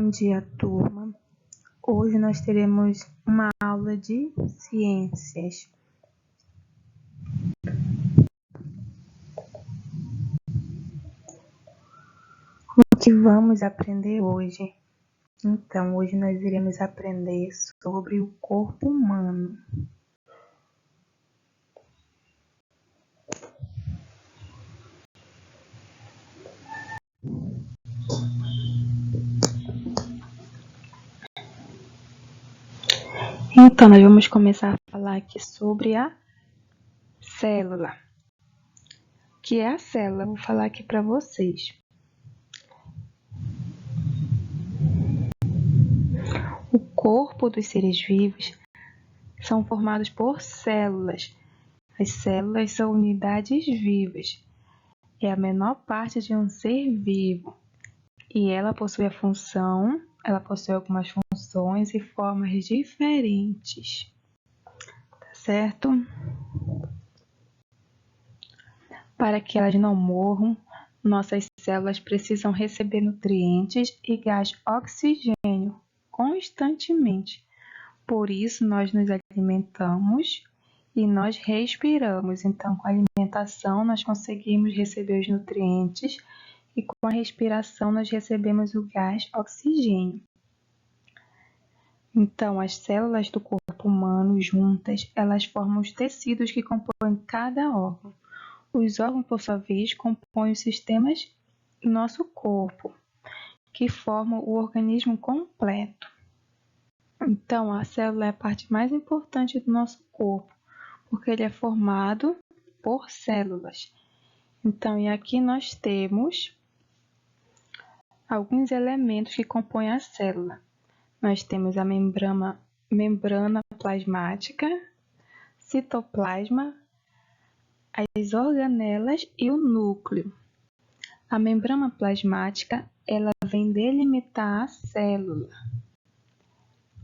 Bom dia, turma. Hoje nós teremos uma aula de ciências. O que vamos aprender hoje? Então, hoje nós iremos aprender sobre o corpo humano. Então, nós vamos começar a falar aqui sobre a célula. O que é a célula? Vou falar aqui para vocês. O corpo dos seres vivos são formados por células. As células são unidades vivas. É a menor parte de um ser vivo. E ela possui algumas funções e formas diferentes. Tá certo? Para que elas não morram, nossas células precisam receber nutrientes e gás oxigênio constantemente. Por isso, nós nos alimentamos e nós respiramos. Então, com a alimentação, nós conseguimos receber os nutrientes e com a respiração, nós recebemos o gás oxigênio. Então, as células do corpo humano juntas, elas formam os tecidos que compõem cada órgão. Os órgãos, por sua vez, compõem os sistemas do nosso corpo, que formam o organismo completo. Então, a célula é a parte mais importante do nosso corpo, porque ele é formado por células. Então, e aqui nós temos alguns elementos que compõem a célula. Nós temos a membrana plasmática, citoplasma, as organelas e o núcleo. A membrana plasmática, ela vem delimitar a célula.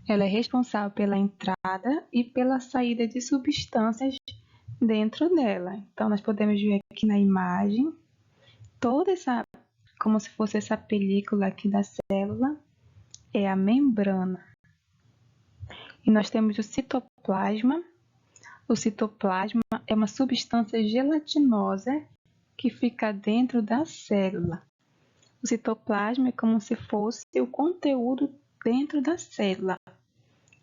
Ela é responsável pela entrada e pela saída de substâncias dentro dela. Então, nós podemos ver aqui na imagem toda essa, como se fosse essa película aqui da célula, é a membrana. E nós temos o citoplasma. O citoplasma é uma substância gelatinosa que fica dentro da célula. O citoplasma é como se fosse o conteúdo dentro da célula.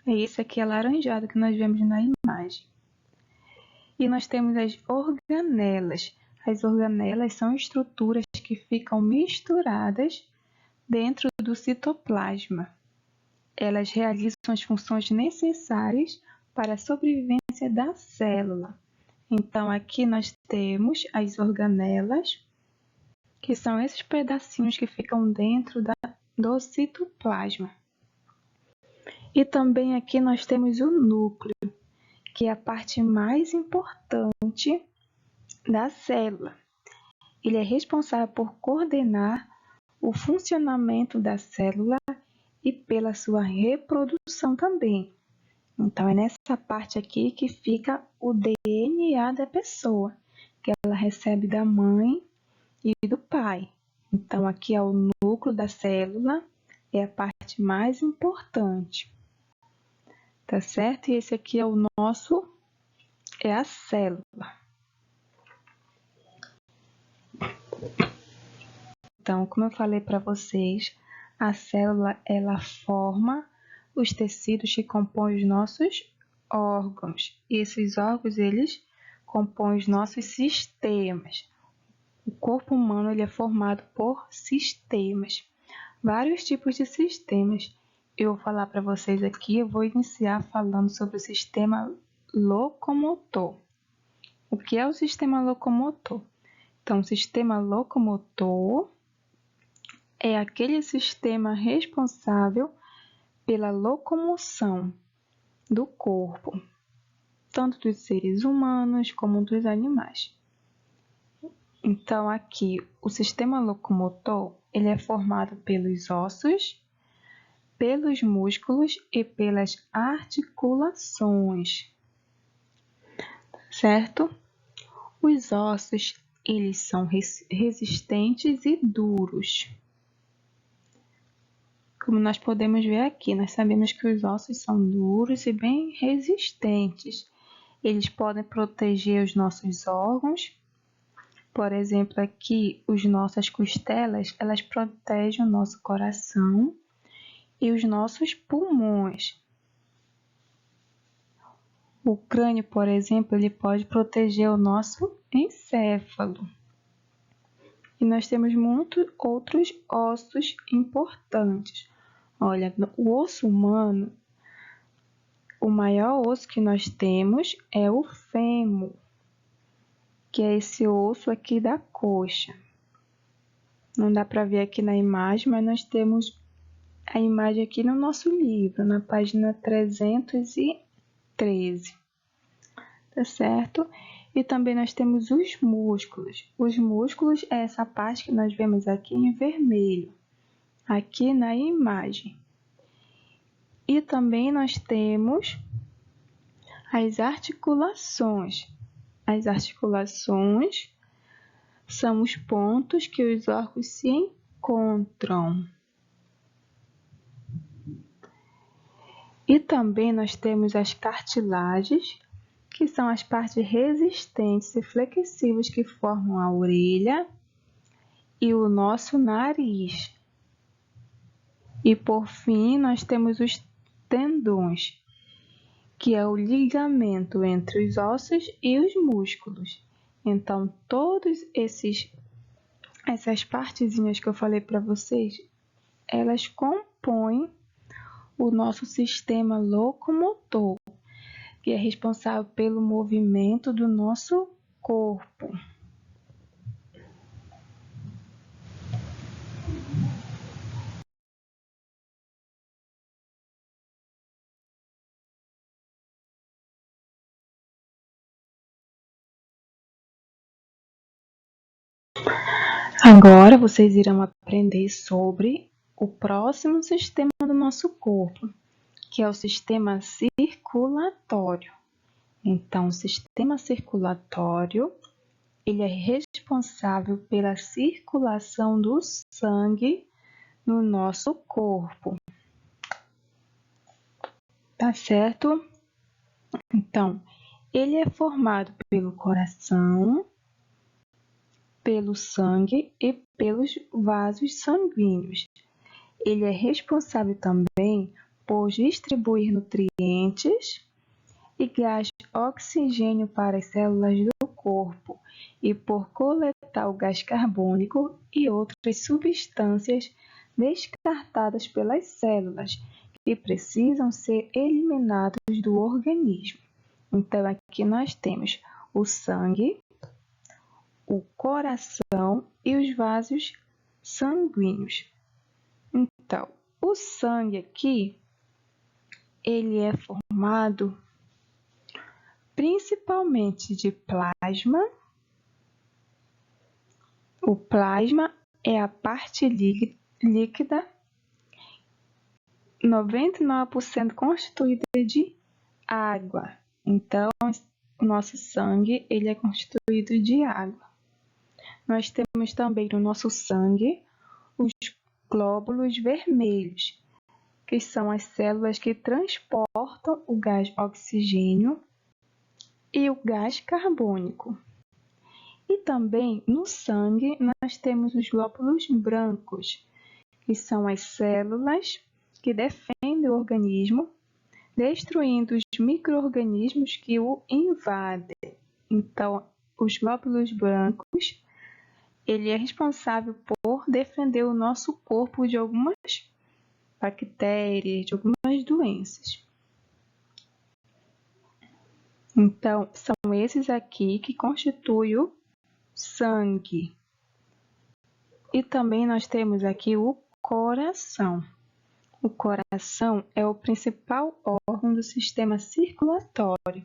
É esse aqui alaranjado que nós vemos na imagem. E nós temos as organelas. As organelas são estruturas que ficam misturadas dentro do citoplasma. Elas realizam as funções necessárias para a sobrevivência da célula. Então, aqui nós temos as organelas, que são esses pedacinhos que ficam dentro do citoplasma. E também aqui nós temos o núcleo, que é a parte mais importante da célula. Ele é responsável por coordenar o funcionamento da célula e pela sua reprodução também. Então, é nessa parte aqui que fica o DNA da pessoa, que ela recebe da mãe e do pai. Então, aqui é o núcleo da célula, é a parte mais importante. Tá certo? E esse aqui é a célula. Então, como eu falei para vocês, a célula, ela forma os tecidos que compõem os nossos órgãos. E esses órgãos, eles compõem os nossos sistemas. O corpo humano, ele é formado por sistemas. Vários tipos de sistemas. Eu vou falar para vocês aqui, eu vou iniciar falando sobre o sistema locomotor. O que é o sistema locomotor? Então, o sistema locomotor é aquele sistema responsável pela locomoção do corpo, tanto dos seres humanos como dos animais. Então, aqui, o sistema locomotor, ele é formado pelos ossos, pelos músculos e pelas articulações, certo? Os ossos, eles são resistentes e duros. Como nós podemos ver aqui, nós sabemos que os ossos são duros e bem resistentes. Eles podem proteger os nossos órgãos. Por exemplo, aqui, as nossas costelas, elas protegem o nosso coração e os nossos pulmões. O crânio, por exemplo, ele pode proteger o nosso encéfalo. E nós temos muitos outros ossos importantes. Olha, o osso humano, o maior osso que nós temos é o fêmur, que é esse osso aqui da coxa. Não dá para ver aqui na imagem, mas nós temos a imagem aqui no nosso livro, na página 313. Tá certo? E também nós temos os músculos. Os músculos é essa parte que nós vemos aqui em vermelho, aqui na imagem. E também nós temos as articulações. As articulações são os pontos que os órgãos se encontram. E também nós temos as cartilagens, que são as partes resistentes e flexíveis que formam a orelha e o nosso nariz. E por fim, nós temos os tendões, que é o ligamento entre os ossos e os músculos. Então, todas essas partezinhas que eu falei para vocês, elas compõem o nosso sistema locomotor, que é responsável pelo movimento do nosso corpo. Agora vocês irão aprender sobre o próximo sistema do nosso corpo, que é o sistema circulatório. Então, o sistema circulatório, ele é responsável pela circulação do sangue no nosso corpo. Tá certo? Então, ele é formado pelo coração, pelo sangue e pelos vasos sanguíneos. Ele é responsável também por distribuir nutrientes e gás oxigênio para as células do corpo e por coletar o gás carbônico e outras substâncias descartadas pelas células que precisam ser eliminados do organismo. Então, aqui nós temos o sangue, o coração e os vasos sanguíneos. Então, o sangue aqui, ele é formado principalmente de plasma. O plasma é a parte líquida, 99% constituída de água. Então, o nosso sangue ele é constituído de água. Nós temos também no nosso sangue os glóbulos vermelhos, que são as células que transportam o gás oxigênio e o gás carbônico. E também no sangue nós temos os glóbulos brancos, que são as células que defendem o organismo, destruindo os micro-organismos que o invadem. Então, os glóbulos brancos, ele é responsável por defender o nosso corpo de algumas bactérias, de algumas doenças. Então, são esses aqui que constituem o sangue. E também nós temos aqui o coração. O coração é o principal órgão do sistema circulatório.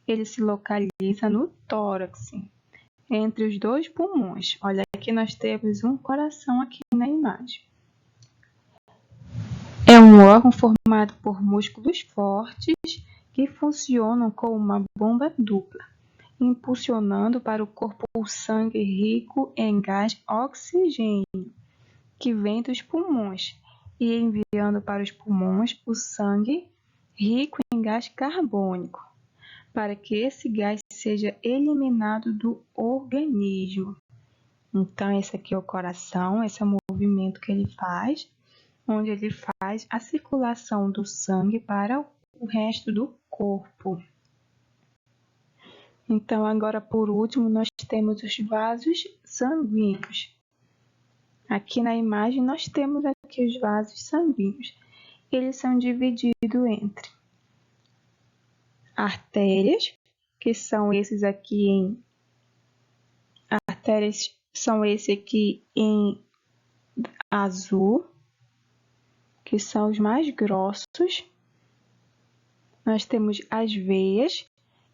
Ele se localiza no tórax, entre os dois pulmões. Olha, aqui nós temos um coração aqui na imagem. É um órgão formado por músculos fortes que funcionam como uma bomba dupla, impulsionando para o corpo o sangue rico em gás oxigênio, que vem dos pulmões e enviando para os pulmões o sangue rico em gás carbônico, para que esse gás seja eliminado do organismo. Então, esse aqui é o coração, esse é o movimento que ele faz, onde ele faz a circulação do sangue para o resto do corpo. Então, agora por último, nós temos os vasos sanguíneos. Aqui na imagem nós temos aqui os vasos sanguíneos. Eles são divididos entre artérias, que são esses aqui em artérias são esse aqui em azul, que são os mais grossos. Nós temos as veias,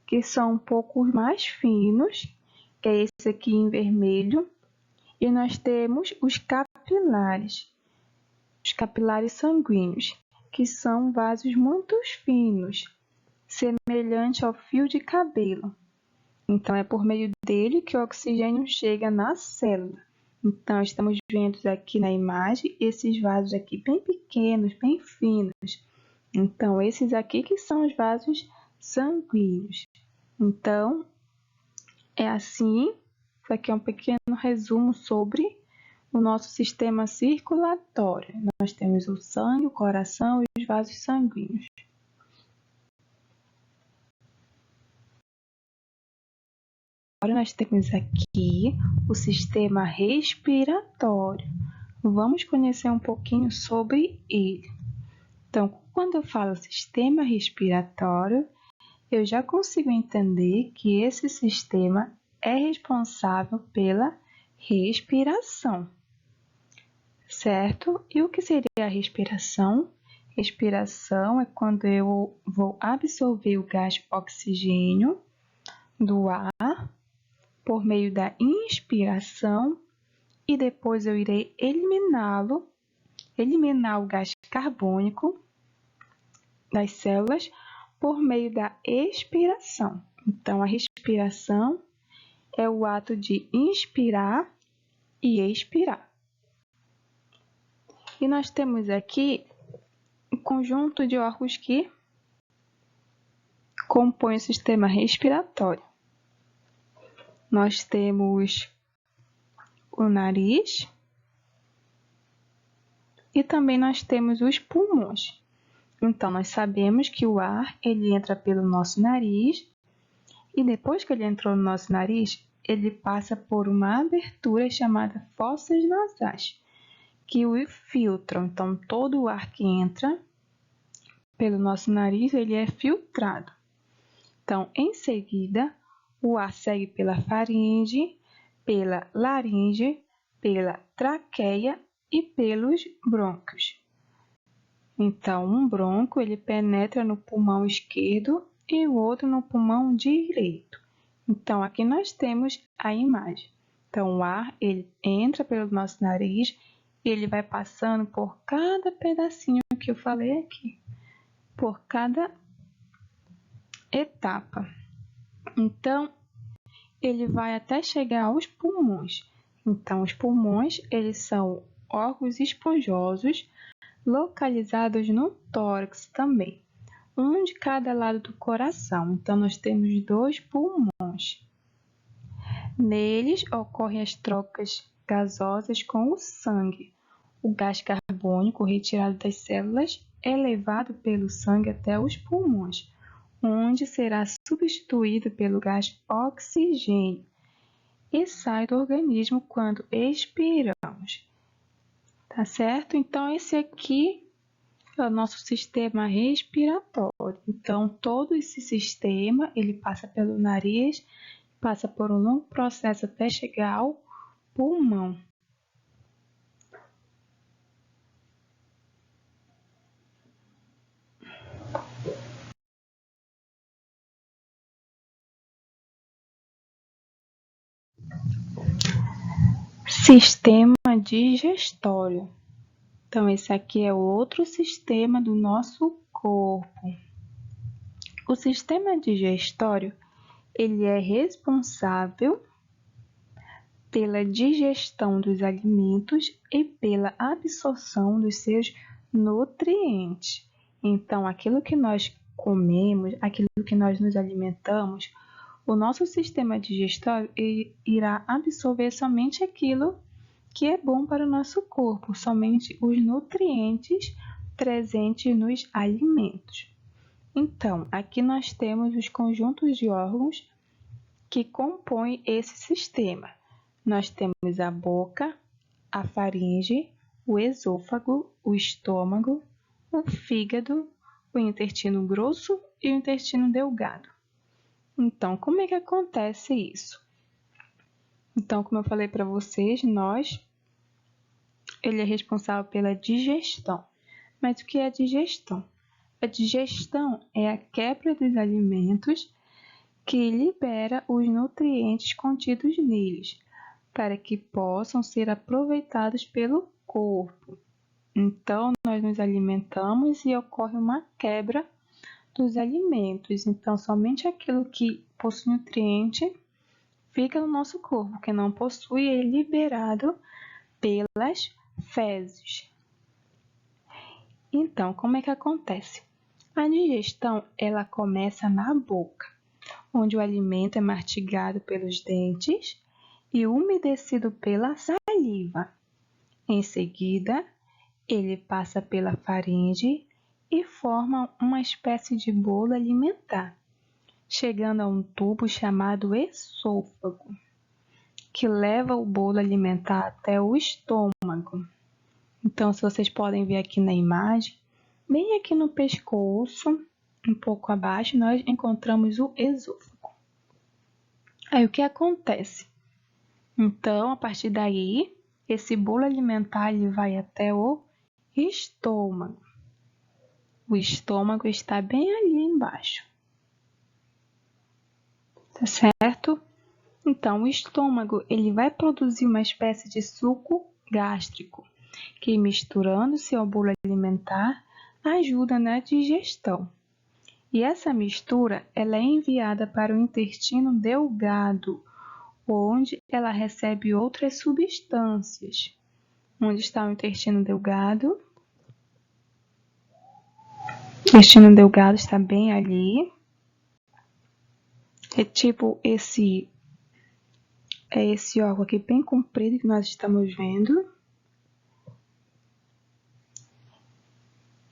que são um pouco mais finos, que é esse aqui em vermelho. E nós temos os capilares sanguíneos, que são vasos muito finos, semelhante ao fio de cabelo. Então, é por meio dele que o oxigênio chega na célula. Então, estamos vendo aqui na imagem esses vasos aqui bem pequenos, bem finos. Então, esses aqui que são os vasos sanguíneos. Então, é assim. Isso aqui é um pequeno resumo sobre o nosso sistema circulatório. Nós temos o sangue, o coração e os vasos sanguíneos. Agora nós temos aqui o sistema respiratório. Vamos conhecer um pouquinho sobre ele. Então, quando eu falo sistema respiratório, eu já consigo entender que esse sistema é responsável pela respiração, certo? E o que seria a respiração? Respiração é quando eu vou absorver o gás oxigênio do ar por meio da inspiração e depois eu irei eliminar o gás carbônico das células por meio da expiração. Então, a respiração é o ato de inspirar e expirar. E nós temos aqui um conjunto de órgãos que compõem o sistema respiratório. Nós temos o nariz e também nós temos os pulmões. Então, nós sabemos que o ar ele entra pelo nosso nariz e depois que ele entrou no nosso nariz, ele passa por uma abertura chamada fossas nasais, que o filtram. Então, todo o ar que entra pelo nosso nariz, ele é filtrado. Então, em seguida, o ar segue pela faringe, pela laringe, pela traqueia e pelos brônquios. Então, um brônquio ele penetra no pulmão esquerdo e o outro no pulmão direito. Então, aqui nós temos a imagem. Então, o ar ele entra pelo nosso nariz e ele vai passando por cada pedacinho que eu falei aqui, por cada etapa. Então, ele vai até chegar aos pulmões. Então, os pulmões, eles são órgãos esponjosos localizados no tórax também, um de cada lado do coração. Então, nós temos 2 pulmões. Neles ocorrem as trocas gasosas com o sangue. O gás carbônico retirado das células é levado pelo sangue até os pulmões, onde será substituído pelo gás oxigênio e sai do organismo quando expiramos. Tá certo? Então, esse aqui é o nosso sistema respiratório. Então, todo esse sistema, ele passa pelo nariz, passa por um longo processo até chegar ao pulmão. Sistema digestório. Então, esse aqui é outro sistema do nosso corpo. O sistema digestório, ele é responsável pela digestão dos alimentos e pela absorção dos seus nutrientes. Então, aquilo que nós comemos, aquilo que nós nos alimentamos, o nosso sistema digestório irá absorver somente aquilo que é bom para o nosso corpo, somente os nutrientes presentes nos alimentos. Então, aqui nós temos os conjuntos de órgãos que compõem esse sistema. Nós temos a boca, a faringe, o esôfago, o estômago, o fígado, o intestino grosso e o intestino delgado. Então, como é que acontece isso? Então, como eu falei para vocês, ele é responsável pela digestão. Mas o que é a digestão? A digestão é a quebra dos alimentos que libera os nutrientes contidos neles, para que possam ser aproveitados pelo corpo. Então, nós nos alimentamos e ocorre uma quebra dos alimentos. Então, somente aquilo que possui nutriente fica no nosso corpo, que não possui é liberado pelas fezes. Então, como é que acontece? A digestão, ela começa na boca, onde o alimento é mastigado pelos dentes e umedecido pela saliva. Em seguida, ele passa pela faringe e forma uma espécie de bolo alimentar, chegando a um tubo chamado esôfago, que leva o bolo alimentar até o estômago. Então, se vocês podem ver aqui na imagem, bem aqui no pescoço, um pouco abaixo, nós encontramos o esôfago. Aí, o que acontece? Então, a partir daí, esse bolo alimentar ele vai até o estômago. O estômago está bem ali embaixo. Tá certo? Então, o estômago ele vai produzir uma espécie de suco gástrico, que misturando-se ao bolo alimentar ajuda na digestão. E essa mistura ela é enviada para o intestino delgado, onde ela recebe outras substâncias. Onde está o intestino delgado? O intestino delgado está bem ali. É tipo esse órgão aqui bem comprido que nós estamos vendo.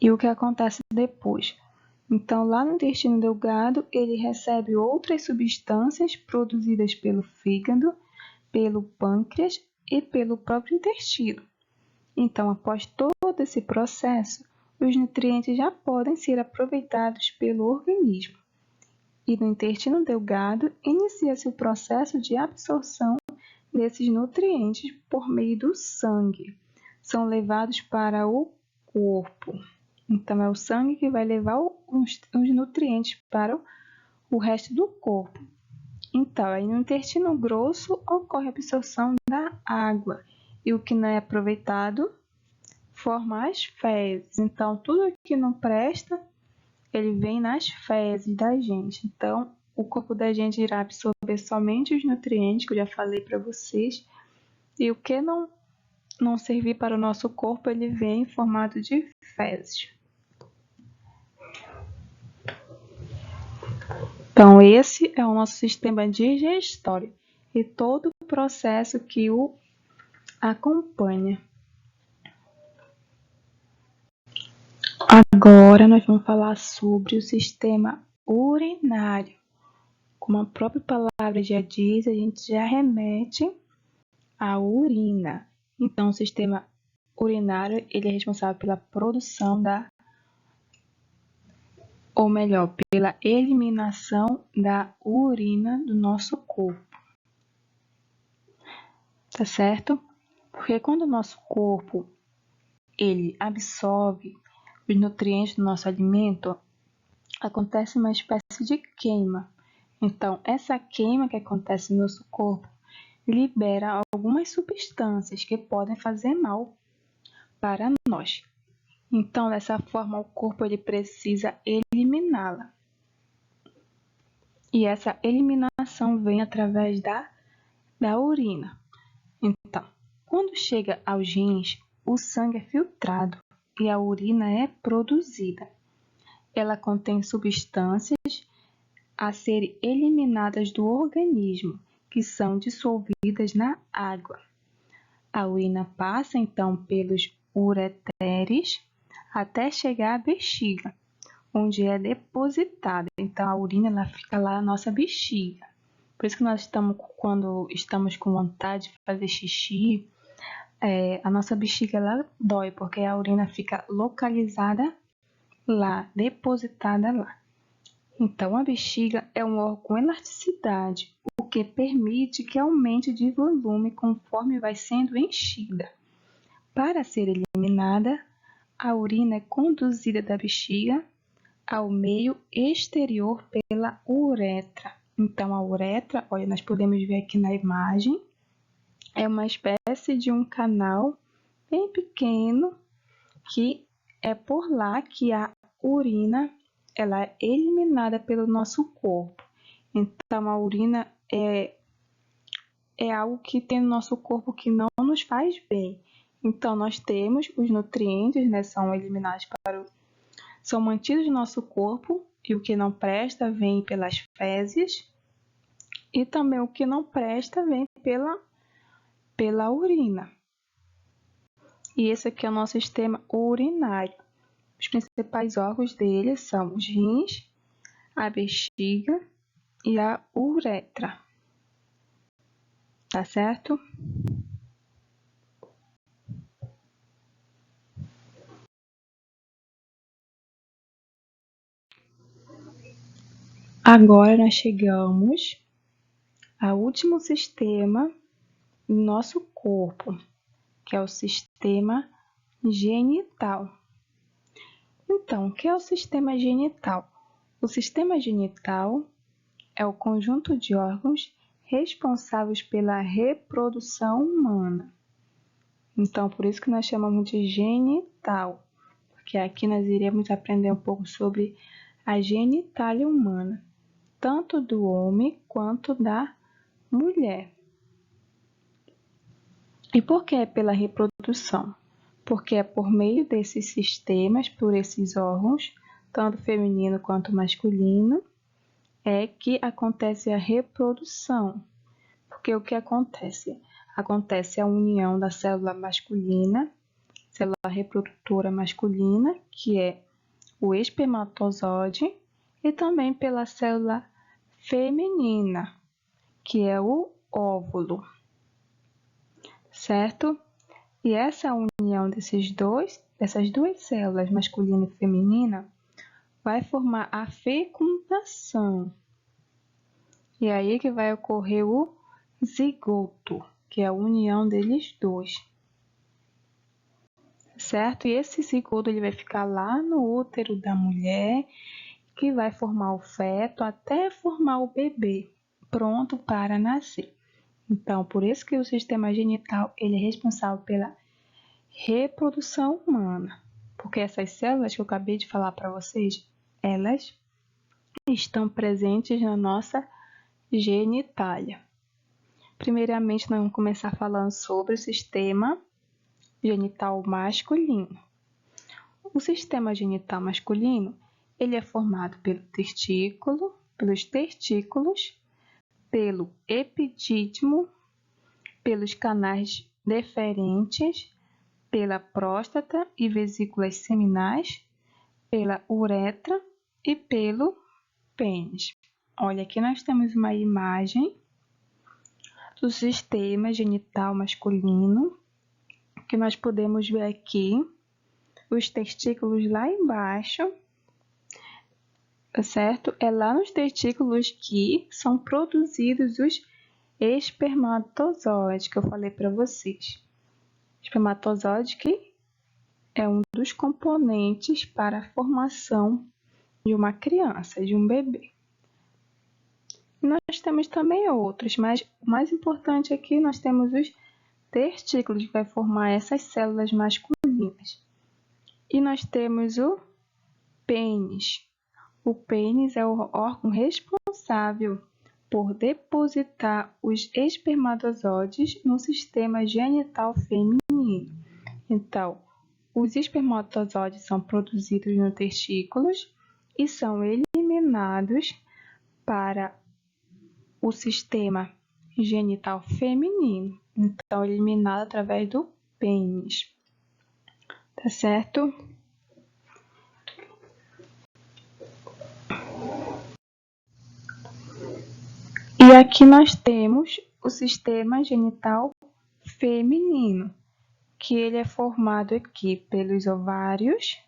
E o que acontece depois? Então, lá no intestino delgado, ele recebe outras substâncias produzidas pelo fígado, pelo pâncreas e pelo próprio intestino. Então, após todo esse processo, os nutrientes já podem ser aproveitados pelo organismo. E no intestino delgado, inicia-se o processo de absorção desses nutrientes por meio do sangue. São levados para o corpo. Então, é o sangue que vai levar os nutrientes para o resto do corpo. Então, aí no intestino grosso ocorre a absorção da água. E o que não é aproveitado forma as fezes. Então, tudo que não presta, ele vem nas fezes da gente. Então, o corpo da gente irá absorver somente os nutrientes, que eu já falei para vocês. E o que não servir para o nosso corpo, ele vem em formato de fezes. Então, esse é o nosso sistema digestório e todo o processo que o acompanha. Agora, nós vamos falar sobre o sistema urinário. Como a própria palavra já diz, a gente já remete à urina. Então, o sistema urinário ele é responsável pela produção pela eliminação da urina do nosso corpo. Tá certo? Porque quando o nosso corpo ele absorve os nutrientes do nosso alimento, acontece uma espécie de queima. Então, essa queima que acontece no nosso corpo libera algumas substâncias que podem fazer mal para nós. Então, dessa forma, o corpo ele precisa eliminá-la. E essa eliminação vem através da urina. Então, quando chega aos rins, o sangue é filtrado e a urina é produzida. Ela contém substâncias a serem eliminadas do organismo, que são dissolvidas na água. A urina passa então pelos ureteres até chegar à bexiga, onde é depositada. Então a urina ela fica lá na nossa bexiga. Por isso que quando estamos com vontade de fazer xixi, a nossa bexiga ela dói, porque a urina fica localizada lá, depositada lá. Então, a bexiga é um órgão com elasticidade, o que permite que aumente de volume conforme vai sendo enchida. Para ser eliminada, a urina é conduzida da bexiga ao meio exterior pela uretra. Então, a uretra, olha, nós podemos ver aqui na imagem, é uma espécie de um canal bem pequeno que é por lá que a urina ela é eliminada pelo nosso corpo. Então, a urina é algo que tem no nosso corpo que não nos faz bem. Então, nós temos os nutrientes, né, são mantidos no nosso corpo, e o que não presta vem pelas fezes, e também o que não presta vem pela urina. E esse aqui é o nosso sistema urinário. Os principais órgãos dele são os rins, a bexiga e a uretra. Tá certo? Agora nós chegamos ao último sistema do nosso corpo, que é o sistema genital. Então, o que é o sistema genital? O sistema genital é o conjunto de órgãos responsáveis pela reprodução humana. Então, por isso que nós chamamos de genital, porque aqui nós iremos aprender um pouco sobre a genitália humana, tanto do homem quanto da mulher. E por que é pela reprodução? Porque é por meio desses sistemas, por esses órgãos, tanto feminino quanto masculino, é que acontece a reprodução. Porque o que acontece? Acontece a união da célula masculina, célula reprodutora masculina, que é o espermatozoide, e também pela célula feminina, que é o óvulo, certo? E essa união dessas duas células, masculina e feminina, vai formar a fecundação. E é aí que vai ocorrer o zigoto, que é a união deles dois. Certo? E esse zigoto ele vai ficar lá no útero da mulher, que vai formar o feto até formar o bebê, pronto para nascer. Então, por isso que o sistema genital ele é responsável pela reprodução humana, porque essas células que eu acabei de falar para vocês, elas estão presentes na nossa genitália. Primeiramente, nós vamos começar falando sobre o sistema genital masculino. O sistema genital masculino, ele é formado pelos testículos, pelo epidídimo, pelos canais deferentes, pela próstata e vesículas seminais, pela uretra e pelo pênis. Olha, aqui nós temos uma imagem do sistema genital masculino, que nós podemos ver aqui os testículos lá embaixo, certo? É lá nos testículos que são produzidos os espermatozoides, que eu falei para vocês. Espermatozoide que é um dos componentes para a formação de uma criança, de um bebê. Nós temos também outros, mas o mais importante aqui nós temos os testículos, que vai formar essas células masculinas. E nós temos o pênis. O pênis é o órgão responsável por depositar os espermatozoides no sistema genital feminino. Então, os espermatozoides são produzidos nos testículos e são eliminados para o sistema genital feminino. Então, eliminado através do pênis. Tá certo? E aqui nós temos o sistema genital feminino, que ele é formado aqui pelos ovários,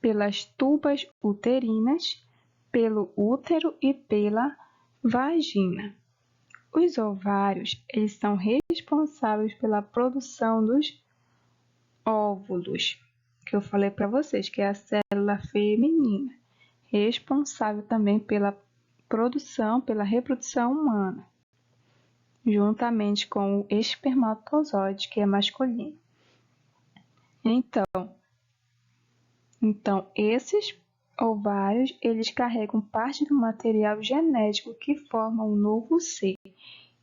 pelas tubas uterinas, pelo útero e pela vagina. Os ovários, eles são responsáveis pela produção dos óvulos, que eu falei para vocês, que é a célula feminina, responsável também pela produção, pela reprodução humana, juntamente com o espermatozoide, que é masculino. Então esses ovários, eles carregam parte do material genético que forma um novo ser.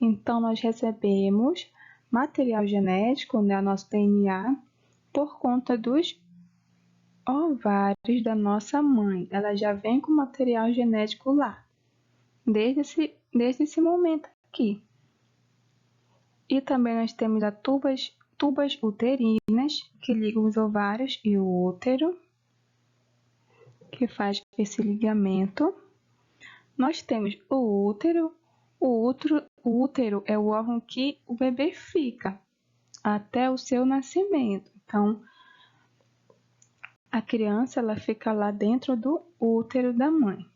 Então, nós recebemos material genético, o nosso DNA, por conta dos ovários da nossa mãe. Ela já vem com material genético lá, desde esse momento aqui. E também nós temos as tubas uterinas, que ligam os ovários e o útero, que faz esse ligamento. Nós temos o útero. O útero é o órgão que o bebê fica até o seu nascimento. Então, a criança ela fica lá dentro do útero da mãe.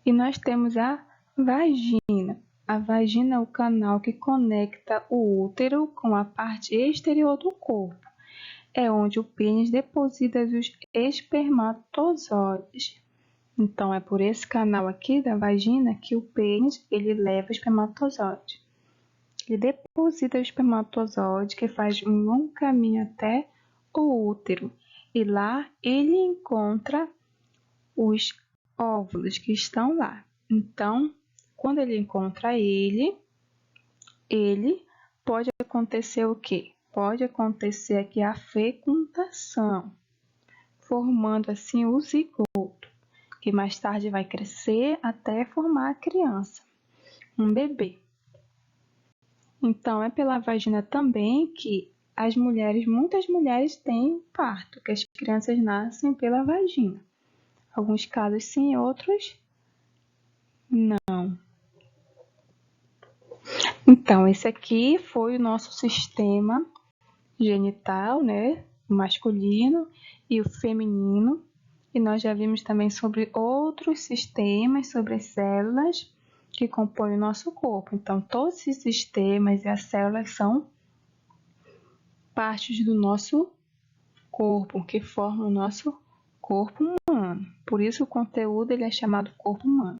E nós temos a vagina. A vagina é o canal que conecta o útero com a parte exterior do corpo. É onde o pênis deposita os espermatozoides. Então, é por esse canal aqui da vagina que o pênis ele leva o espermatozoide. Ele deposita o espermatozoide, que faz um longo caminho até o útero. E lá ele encontra os óvulos que estão lá. Então, quando ele encontra ele pode acontecer o quê? Pode acontecer aqui a fecundação, formando assim o zigoto, que mais tarde vai crescer até formar a criança, um bebê. Então, é pela vagina também que muitas mulheres têm parto, que as crianças nascem pela vagina. Alguns casos sim, outros não. Então, esse aqui foi o nosso sistema genital, né? O masculino e o feminino. E nós já vimos também sobre outros sistemas, sobre as células que compõem o nosso corpo. Então, todos esses sistemas e as células são partes do nosso corpo, que formam o nosso corpo humano. Por isso, o conteúdo ele é chamado corpo humano.